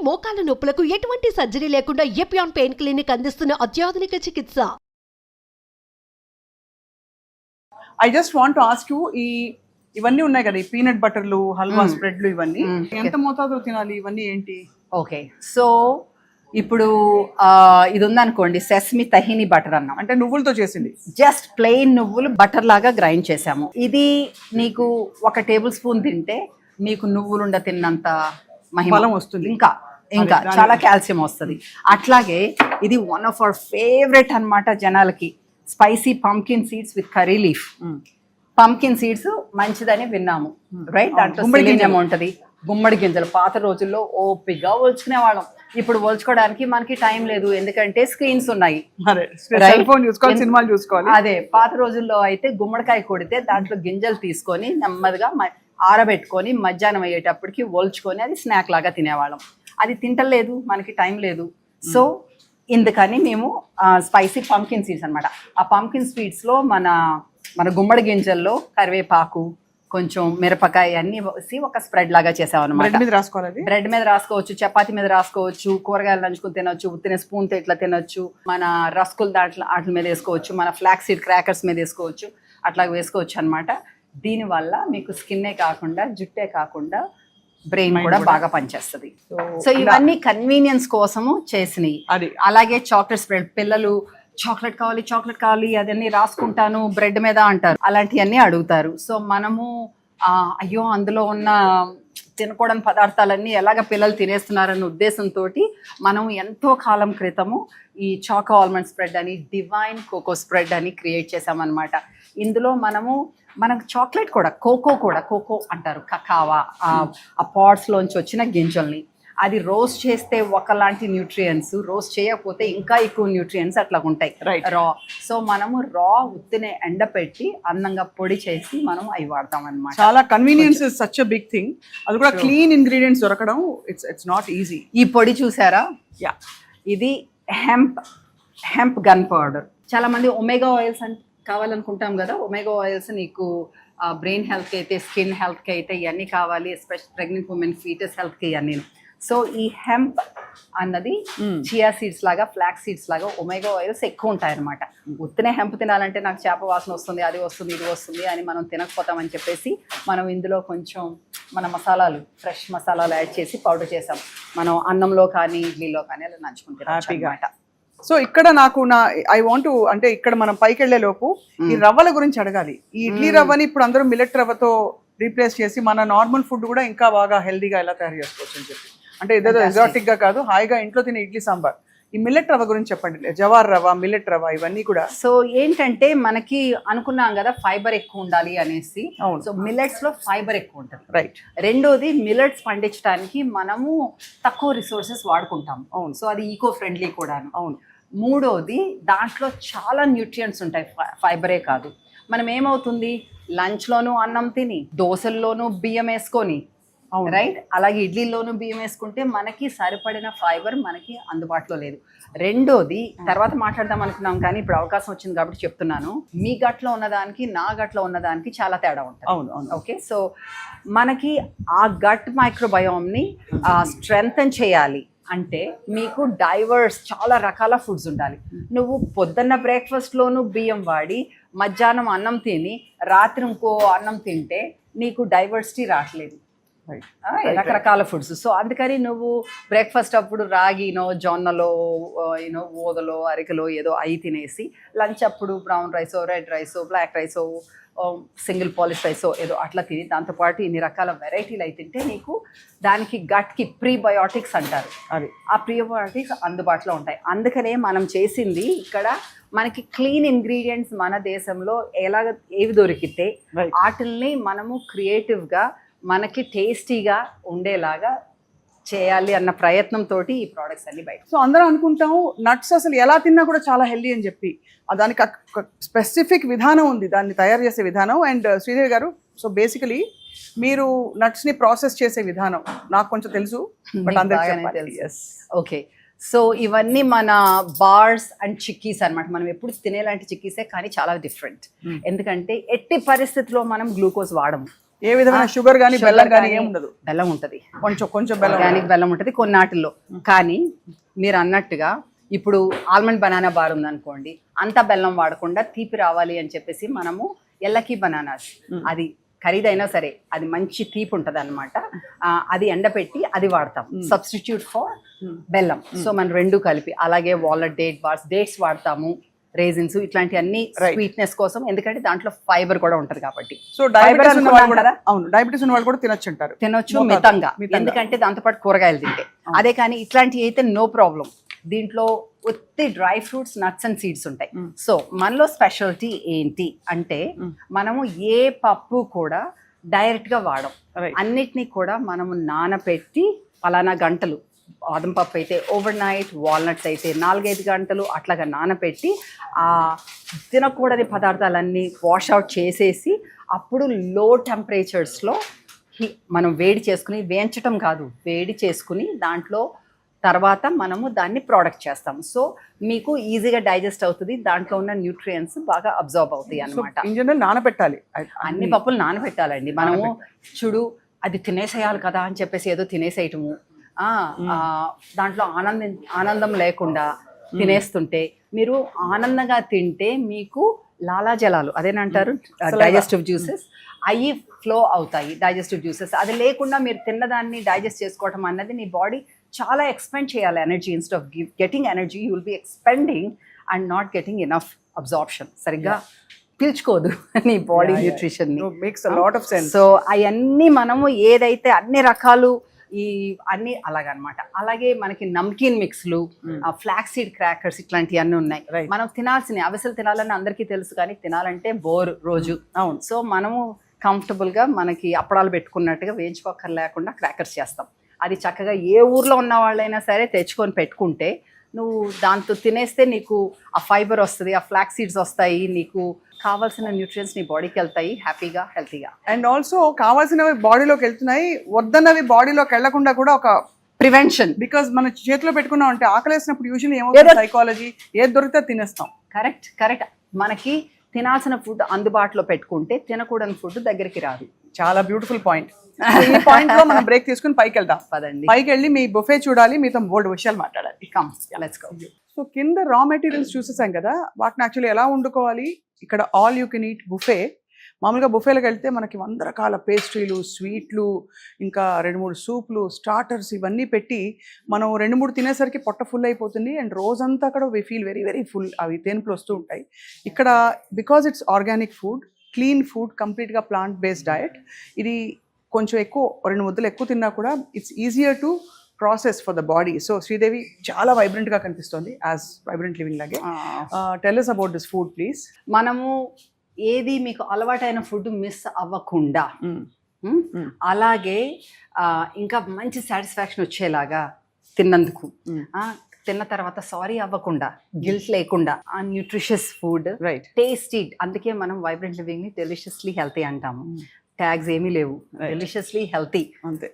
మోకాల నొప్పులకు ఎటువంటి సర్జరీ లేకుండా ఎపియాన్ పెయిన్ క్లినిక్ అందిస్తున్న అత్యాధునిక చికిత్స. I just want to ask you, ఇవన్నీ ఉన్నాయి కదా, ఈ పీనట్ బటర్లు, హల్వా స్ప్రెడ్లు, ఇవన్నీ ఎంత మోతాదులో తినాలి? ఇవన్నీ ఏంటి? ఓకే, సో ఇప్పుడు ఇది ఉందనుకోండి, సెస్మి తహిని బటర్ అన్నాం, అంటే నువ్వులతో చేసింది. జస్ట్ ప్లెయిన్ నువ్వులు బటర్ లాగా గ్రైండ్ చేసాము. ఇది నీకు 1 టేబుల్ స్పూన్ తింటే నీకు నువ్వులుండ తిన్నంత బలం వస్తుంది, ఇంకా చాలా కాల్షియం వస్తుంది. అట్లాగే ఇది వన్ ఆఫ్ అవర్ ఫేవరెట్ అన్నమాట జనాలకి, spicy pumpkin seeds with curry leaf. Pumpkin seeds మంచిదని విన్నాము, రైట్? దాంట్లో సెలీనియం ఉంటుంది, గుమ్మడి గింజలు. పాత రోజుల్లో ఓపిగా ఒలుచుకునే వాళ్ళం, ఇప్పుడు ఒలుచుకోవడానికి మనకి టైం లేదు, ఎందుకంటే స్క్రీన్స్ ఉన్నాయి, సినిమాలు చూసుకోవాలి. అదే పాత రోజుల్లో అయితే గుమ్మడికాయ కొడితే దాంట్లో గింజలు తీసుకొని నెమ్మదిగా ఆరబెట్టుకొని మధ్యాహ్నం అయ్యేటప్పటికి ఒలుచుకొని అది స్నాక్ లాగా తినేవాళ్ళం. అది తింటలేదు, మనకి టైం లేదు. సో ఇందుకని మేము స్పైసీ పంకిన్ సీడ్స్ అనమాట. ఆ పంకిన్ స్వీట్స్లో మన గుమ్మడి గింజల్లో కరివేపాకు, కొంచెం మిరపకాయ అన్ని వేసి ఒక స్ప్రెడ్ లాగా చేసామన్నమాట. బ్రెడ్ మీద రాసుకోవచ్చు, చపాతి మీద రాసుకోవచ్చు, కూరగాయలు నంచుకుని తినొచ్చు, ఉత్తిన స్పూన్తో ఇట్లా తినొచ్చు, మన రస్కులు వాటి మీద వేసుకోవచ్చు, మన ఫ్లాక్స్ సీడ్ క్రాకర్స్ మీద వేసుకోవచ్చు, అట్లా వేసుకోవచ్చు అనమాట. దీనివల్ల మీకు స్కిన్నే కాకుండా జుట్టే కాకుండా బ్రెయిన్ కూడా బాగా పనిచేస్తుంది. సో ఇవన్నీ కన్వీనియన్స్ కోసము చేసినవి. అలాగే చాక్లెట్ స్ప్రెడ్, పిల్లలు చాక్లెట్ కావాలి అదన్నీ రాసుకుంటాను బ్రెడ్ మీద అంటారు, అలాంటివన్నీ అడుగుతారు. సో మనము అయ్యో అందులో ఉన్న తినకూడని పదార్థాలన్నీ ఎలాగ పిల్లలు తినేస్తున్నారన్న ఉద్దేశంతో మనం ఎంతో కాలం క్రితము ఈ చాకో ఆల్మండ్ స్ప్రెడ్ అని, డివైన్ కోకో స్ప్రెడ్ అని క్రియేట్ చేసామన్నమాట. ఇందులో మనకు చాక్లెట్ కూడా, కోకో అంటారు, కకావా, ఆ పాట్స్లోంచి వచ్చిన గింజల్ని అది రోస్ట్ చేస్తే ఒకలాంటి న్యూట్రియంట్స్, రోస్ట్ చేయకపోతే ఇంకా ఎక్కువ న్యూట్రియంట్స్ అట్లా ఉంటాయి రా. సో మనము రా ఉత్తినే ఎండపెట్టి అందంగా పొడి చేసి మనం అవి వాడతాం అనమాట. చాలా convenience is such a big thing. అది కూడా క్లీన్ ఇంగ్రీడియంట్స్ దొరకడం ఇట్స్ నాట్ ఈజీ. ఈ పొడి చూసారా? యా, ఇది హెంప్ గన్ పౌడర్. చాలా మంది ఒమేగా ఆయిల్స్ కావాలనుకుంటాం కదా, ఒమేగా ఆయిల్స్ నీకు బ్రెయిన్ హెల్త్కి అయితే, స్కిన్ హెల్త్కి అయితే ఇవన్నీ కావాలి, ఎస్పెషల్ ప్రెగ్నెంట్ ఉమెన్, ఫీటస్ హెల్త్కి ఇవన్నీ. సో ఈ హెంప్ అన్నది చియా సీడ్స్ లాగా, ఫ్లాక్స్ సీడ్స్ లాగా ఒమేగా ఆయిల్స్ ఎక్కువ ఉంటాయన్నమాట. ఉత్తినే హెంప్ తినాలంటే నాకు చేప వాసన వస్తుంది, అది వస్తుంది, ఇది వస్తుంది అని మనం తినకపోతామని చెప్పేసి మనం ఇందులో కొంచెం మన మసాలాలు, ఫ్రెష్ మసాలాలు యాడ్ చేసి పౌడర్ చేసాం. మనం అన్నంలో కానీ ఇడ్లీలో కానీ అలా నంచుకుంటాం. సో ఇక్కడ ఐ వాంట్, అంటే ఇక్కడ మనం పైకి వెళ్లే లోపు ఈ రవ్వల గురించి అడగాలి. ఈ ఇడ్లీ రవ్వని ఇప్పుడు అందరూ మిల్లెట్ రవ్వతో రీప్లేస్ చేసి మన నార్మల్ ఫుడ్ కూడా ఇంకా బాగా హెల్దీగా ఎలా తయారు చేసుకోవచ్చు అని చెప్పి, అంటే ఏదేదో ఎగ్జాటిక్ గా కాదు, హాయిగా ఇంట్లో తినే ఇడ్లీ సాంబార్. ఈ మిల్లెట్ రవ్వ గురించి చెప్పండి. జవార్ రవ్వ, మిల్లెట్ రవ్వ, ఇవన్నీ కూడా. సో ఏంటంటే మనకి అనుకున్నాం కదా ఫైబర్ ఎక్కువ ఉండాలి అనేసి. సో మిల్లెట్స్ లో ఫైబర్ ఎక్కువ ఉంటుంది, రైట్. రెండోది మిల్లెట్స్ పండించడానికి మనము తక్కువ రిసోర్సెస్ వాడుకుంటాం, సో అది ఈకో ఫ్రెండ్లీ కూడా. అవును. మూడోది దాంట్లో చాలా న్యూట్రియంట్స్ ఉంటాయి, ఫైబరే కాదు. మనం ఏమవుతుంది, లంచ్లోనూ అన్నం తిని, దోశల్లోనూ బియ్యం వేసుకొని, రైట్, అలాగే ఇడ్లీలోనూ బియ్యం వేసుకుంటే మనకి సరిపడిన ఫైబర్ మనకి అందుబాటులో లేదు. రెండోది తర్వాత మాట్లాడదాం అనుకున్నాం కానీ ఇప్పుడు అవకాశం వచ్చింది కాబట్టి చెప్తున్నాను. మీ గట్లో ఉన్నదానికి నా గట్లో ఉన్నదానికి చాలా తేడా ఉంటుంది. అవును. ఓకే, సో మనకి ఆ గట్ మైక్రోబయోమ్ని స్ట్రెంగ్తన్ చేయాలి అంటే మీకు డైవర్స్ చాలా రకాల ఫుడ్స్ ఉండాలి. నువ్వు పొద్దున్న బ్రేక్ఫాస్ట్లోనూ బియ్యం వాడి, మధ్యాహ్నం అన్నం తిని, రాత్రి ఇంకో అన్నం తింటే నీకు డైవర్సిటీ రావట్లేదు, రకరకాల ఫుడ్స్. సో అందుకని నువ్వు బ్రేక్ఫాస్ట్ అప్పుడు రాగినో, జొన్నలో, ఓదలో, అరికలో ఏదో అయి తినేసి, లంచ్ అప్పుడు బ్రౌన్ రైసో, రెడ్ రైసో, బ్లాక్ రైసో, సింగిల్ పాలిష్ రైసో ఏదో అట్లా తిని, దాంతోపాటు ఇన్ని రకాల వెరైటీలు అయి తింటే నీకు దానికి గట్కి ప్రీబయోటిక్స్ అంటారు, అది ఆ ప్రీబయోటిక్స్ అందుబాటులో ఉంటాయి. అందుకనే మనం చేసింది ఇక్కడ మనకి క్లీన్ ఇంగ్రీడియంట్స్ మన దేశంలో ఏవి దొరికితే వాటిల్ని మనము క్రియేటివ్గా మనకి టేస్టీగా ఉండేలాగా చేయాలి అన్న ప్రయత్నంతో ఈ ప్రోడక్ట్స్ అన్ని బయట. సో అందరూ అనుకుంటాము నట్స్ అసలు ఎలా తిన్నా కూడా చాలా హెల్దీ అని చెప్పి, దానికి స్పెసిఫిక్ విధానం ఉంది, దాన్ని తయారు చేసే విధానం. అండ్ శ్రీదేవి గారు, సో బేసికలీ మీరు నట్స్ని ప్రాసెస్ చేసే విధానం నాకు కొంచెం తెలుసు, బట్ అందరికీ. ఓకే, సో ఇవన్నీ మన బార్స్ అండ్ చిక్కీస్ అనమాట. మనం ఎప్పుడు తినేలాంటి చిక్కీసే, కానీ చాలా డిఫరెంట్. ఎందుకంటే ఎట్టి పరిస్థితిలో మనం గ్లూకోజ్ వాడము, ఏ విధమైన షుగర్ కానీ బెల్లం కానీ ఏం ఉండదు. బెల్లం ఉంటుంది, కొంచెం బెల్లం, ఆర్గానిక్ బెల్లం ఉంటుంది కొన్నాటిల్లో. కానీ మీరు అన్నట్టుగా ఇప్పుడు ఆల్మండ్ బనానా బార్ ఉందనుకోండి, అంత బెల్లం వాడకుండా తీపి రావాలి అని చెప్పేసి మనము ఎల్లకి బనానాస్, అది ఖరీదైనా సరే అది మంచి తీపి ఉంటుంది అనమాట, అది ఎండపెట్టి అది వాడతాం సబ్స్టిట్యూట్ ఫర్ బెల్లం. సో మనం రెండు కలిపి, అలాగే వాల్నట్ డేట్ బార్స్, డేట్స్ వాడతాము, రేజిన్స్, ఇట్లాంటి అన్ని స్వీట్నెస్ కోసం, ఎందుకంటే దాంట్లో ఫైబర్ కూడా ఉంటది కాబట్టి. సో డయాబెటీస్ ఉన్న వాళ్ళు కూడా, అవును, డయాబెటీస్ ఉన్న వాళ్ళు కూడా తినొచ్చు అంటారు. తినొచ్చు మితంగా, ఎందుకంటే దాంతోపాటు కూరగాయలు తింటే. అదే కానీ ఇట్లాంటివి అయితే నో ప్రాబ్లం. దీంట్లో ఒత్తి dry fruits, nuts and seeds ఉంటాయి. సో మనలో స్పెషాలిటీ ఏంటి అంటే మనము ఏ పప్పు కూడా డైరెక్ట్ గా వాడం, అన్నిటినీ కూడా మనము నానపెట్టి పలానా గంటలు, బాదం పప్పు అయితే ఓవర్ నైట్, వాల్నట్స్ అయితే 4-5 గంటలు అట్లాగా నానపెట్టి ఆ తినకూడని పదార్థాలన్నీ వాష్ అవుట్ చేసేసి అప్పుడు లో టెంపరేచర్స్లో మనం వేడి చేసుకుని, వేయించటం కాదు, వేడి చేసుకుని దాంట్లో తర్వాత మనము దాన్ని ప్రోడక్ట్ చేస్తాం. సో మీకు ఈజీగా డైజెస్ట్ అవుతుంది, దాంట్లో ఉన్న న్యూట్రియంట్స్ బాగా అబ్జర్వ్ అవుతాయి అన్నమాట. ఇన్ జనరల్ నానబెట్టాలి, అన్ని పప్పులు నానబెట్టాలండి. మనము చూడు అది తినేసేయాలి కదా అని చెప్పేసి ఏదో తినేసేయటము, దాంట్లో ఆనందం లేకుండా తినేస్తుంటే, మీరు ఆనందంగా తింటే మీకు లాలాజలాలు, అదేనంటారు డైజెస్టివ్ జ్యూసెస్, అవి ఫ్లో అవుతాయి డైజెస్టివ్ జ్యూసెస్. అది లేకుండా మీరు తిన్నదాన్ని డైజెస్ట్ చేసుకోవటం అన్నది నీ బాడీ చాలా ఎక్స్పెండ్ చేయాలి energy. Instead of getting energy you will be expending and not getting enough absorption. సరిగ్గా పీల్చుకోదు నీ బాడీ న్యూట్రిషన్ ని. సో అవన్నీ మనము ఏదైతే అన్ని రకాలు ఈ అన్ని అలాగనమాట. అలాగే మనకి నమ్కీన్ మిక్స్లు, ఫ్లాక్ సీడ్ క్రాకర్స్, ఇట్లాంటివి అన్నీ ఉన్నాయి. మనం తినాల్సినవి, అవిసెలు తినాలని అందరికీ తెలుసు కానీ తినాలంటే బోర్ రోజు. అవును. సో మనము కంఫర్టబుల్గా మనకి అప్పడాలు పెట్టుకున్నట్టుగా వేయించుకోకర్ లేకుండా క్రాకర్స్ చేస్తాం. అది చక్కగా ఏ ఊర్లో ఉన్న వాళ్ళైనా సరే తెచ్చుకొని పెట్టుకుంటే నువ్వు దాంతో తినేస్తే నీకు ఆ ఫైబర్ వస్తుంది, ఆ ఫ్లాక్ సీడ్స్ వస్తాయి, నీకు కావాల్సిన న్యూట్రియన్స్ నీ బాడీకి వెళ్తాయి హ్యాపీగా, హెల్తీగా. అండ్ ఆల్సో కావాల్సినవి బాడీలోకి వెళ్తున్నాయి, వద్దన్నవి బాడీలోకి వెళ్లకుండా కూడా ఒక ప్రివెన్షన్. బికాజ్ మన చేతిలో పెట్టుకున్నాం అంటే ఆకలేసినప్పుడు యూజువల్లీ ఏమవుతుంది, సైకాలజీ ఏది దొరికితే తినేస్తాం. కరెక్ట్. మనకి తినాల్సిన ఫుడ్ అందుబాటులో పెట్టుకుంటే తినకూడని ఫుడ్ దగ్గరికి రాదు. చాలా బ్యూటిఫుల్ పాయింట్. ఈ పాయింట్ లో మనం బ్రేక్ తీసుకుని పైకి వెళ్దాం. పదండి, పైకి వెళ్ళి మీ బుఫే చూడాలి, మీతో బోల్డ్ విషయాలు మాట్లాడాలి. Let's go. సో కింద రా మెటీరియల్స్ చూసేసాం కదా, వాటిని యాక్చువల్లీ ఎలా వండుకోవాలి. ఇక్కడ all you can eat buffet. మామూలుగా బుఫేలకు వెళ్తే మనకి 100 రకాల పేస్ట్రీలు, స్వీట్లు, ఇంకా 2-3 సూప్లు, స్టార్టర్స్, ఇవన్నీ పెట్టి మనం 2-3 తినేసరికి పొట్ట ఫుల్ అయిపోతుంది. అండ్ రోజంతా కూడా we feel very very full. అవి తేన్పులు వస్తూ ఉంటాయి. ఇక్కడ because it's organic food, clean food, కంప్లీట్గా ప్లాంట్ బేస్డ్ డయట్. ఇది కొంచెం ఎక్కువ 2 ముద్దలు ఎక్కువ తిన్నా కూడా it's easier to process for the body. So Sridevi చాలా వైబ్రెంట్గా కనిపిస్తుంది, యాజ్ వైబ్రెంట్ లివింగ్ లాగే. Tell us about this food please. మనము ఏది మీకు అలవాటైన ఫుడ్ మిస్ అవ్వకుండా, అలాగే ఇంకా మంచి సాటిస్ఫాక్షన్ వచ్చేలాగా తిన్నందుకు, తిన్న తర్వాత సారీ అవ్వకుండా, గిల్ట్ లేకుండా, ఆ న్యూట్రిషియస్ ఫుడ్, టేస్టీ. అందుకే మనం వైబ్రెంట్ లివింగ్ ని డెలిషియస్లీ హెల్తీ అంటాము. ట్యాగ్స్ ఏమీ లేవు, డెలిషియస్లీ హెల్తీ. అంతే.